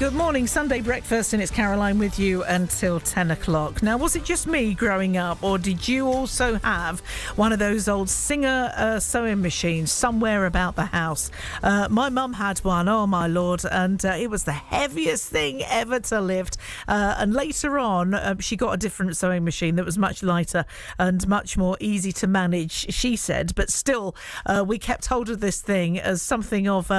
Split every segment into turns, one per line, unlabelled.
Good morning, Sunday breakfast, and it's Caroline with you until 10 o'clock. Now, was it just me growing up, or did you also have one of those old Singer sewing machines somewhere about the house? My mum had one, oh my lord, and it was the heaviest thing ever to lift. And later on, she got a different sewing machine that was much lighter and much more easy to manage, she said. But still, we kept hold of this thing as something of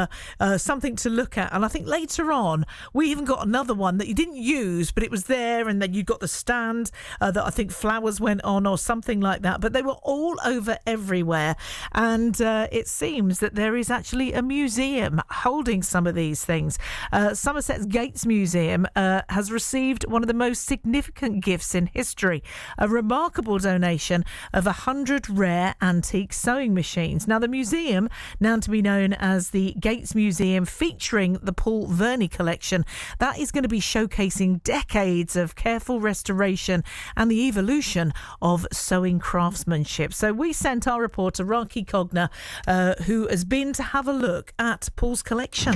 something to look at. And I think later on, we even got another one that you didn't use, but it was there, and then you got the stand that I think flowers went on or something like that. But they were all over everywhere, and it seems that there is actually a museum holding some of these things. Somerset's Gates Museum has received one of the most significant gifts in history, a remarkable donation of 100 rare antique sewing machines. Now, the museum, now to be known as the Gates Museum, featuring the Verney collection, that is going to be showcasing decades of careful restoration and the evolution of sewing craftsmanship. So we sent our reporter Rakhee Gogna, who has been to have a look at Paul's collection.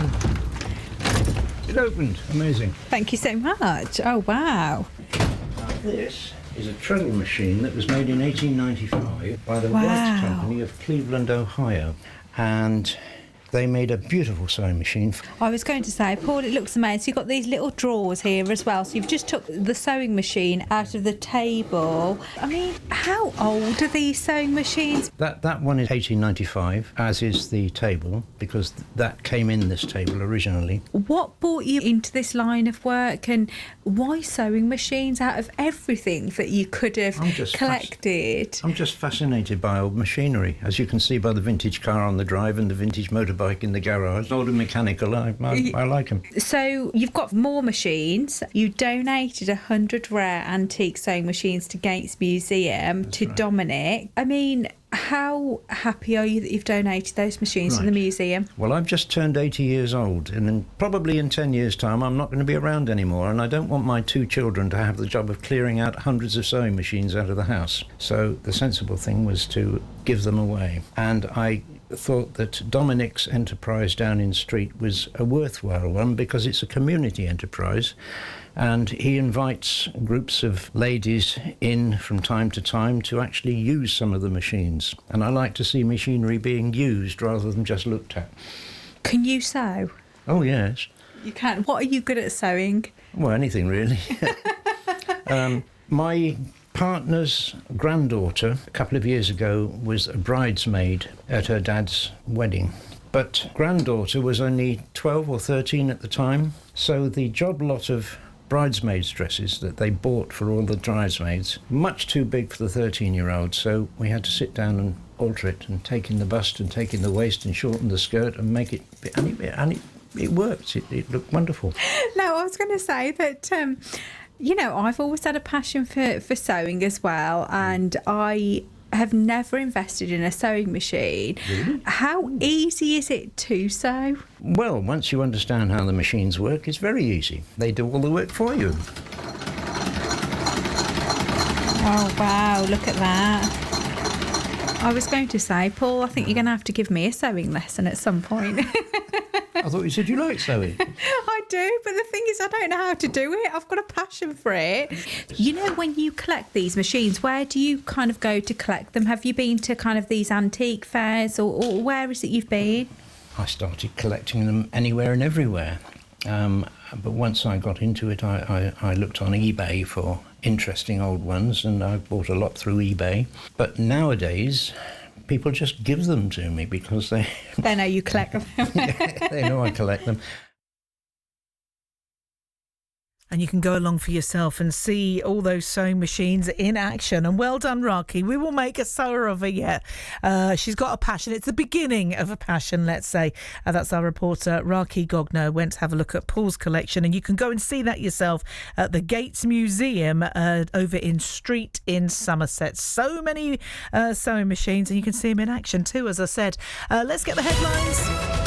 It opened. Amazing.
Thank you so much. Oh, wow.
This is a treadle machine that was made in 1895 by the Wilts Company of Cleveland, Ohio. And they made a beautiful sewing machine.
I was going to say, Paul, it looks amazing. So you've got these little drawers here as well. So you've just took the sewing machine out of the table. I mean, how old are these sewing machines?
That one is 1895, as is the table, because that came in this table originally.
What brought you into this line of work, and why sewing machines out of everything that you could have collected?
I'm just fascinated by old machinery, as you can see by the vintage car on the drive and the vintage motorbike in the garage. Old and mechanical, I like them.
So you've got more machines. You donated 100 rare antique sewing machines to Gates Museum. That's to right. Dominic. I mean, how happy are you that you've donated those machines to the museum?
Well, I've just turned 80 years old, and probably in 10 years' time I'm not going to be around anymore, and I don't want my two children to have the job of clearing out hundreds of sewing machines out of the house. So the sensible thing was to give them away. And I thought that Dominic's enterprise down in Street was a worthwhile one because it's a community enterprise, and he invites groups of ladies in from time to time to actually use some of the machines, and I like to see machinery being used rather than just looked at.
Can you sew?
Oh yes.
You can. What are you good at sewing?
Well, anything really. My partner's granddaughter a couple of years ago was a bridesmaid at her dad's wedding, but granddaughter was only 12 or 13 at the time, so the job lot of bridesmaids' dresses that they bought for all the bridesmaids, much too big for the 13-year-old, so we had to sit down and alter it and take in the bust and take in the waist and shorten the skirt and make it, and it worked. It looked wonderful.
No, I was going to say that you know, I've always had a passion for sewing as well, and I have never invested in a sewing machine.
Really?
How easy is it to sew?
Well, once you understand how the machines work, it's very easy. They do all the work for you.
Oh, wow, look at that. I was going to say, Paul, I think you're going to have to give me a sewing lesson at some point.
I thought you said you liked sewing.
I do, but the thing is, I don't know how to do it. I've got a passion for it. You know, when you collect these machines, where do you kind of go to collect them? Have you been to kind of these antique fairs, or where is it you've been?
I started collecting them anywhere and everywhere. But once I got into it, I looked on eBay for interesting old ones, and I bought a lot through eBay. But nowadays, people just give them to me because they
know you collect them.
They know I collect them.
And you can go along for yourself and see all those sewing machines in action. And well done, Rakhee. We will make a sewer of her yet. She's got a passion. It's the beginning of a passion, let's say. That's our reporter, Rakhee Gogna, went to have a look at Paul's collection. And you can go and see that yourself at the Gates Museum over in Street in Somerset. So many sewing machines, and you can see them in action too, as I said. Let's get the headlines.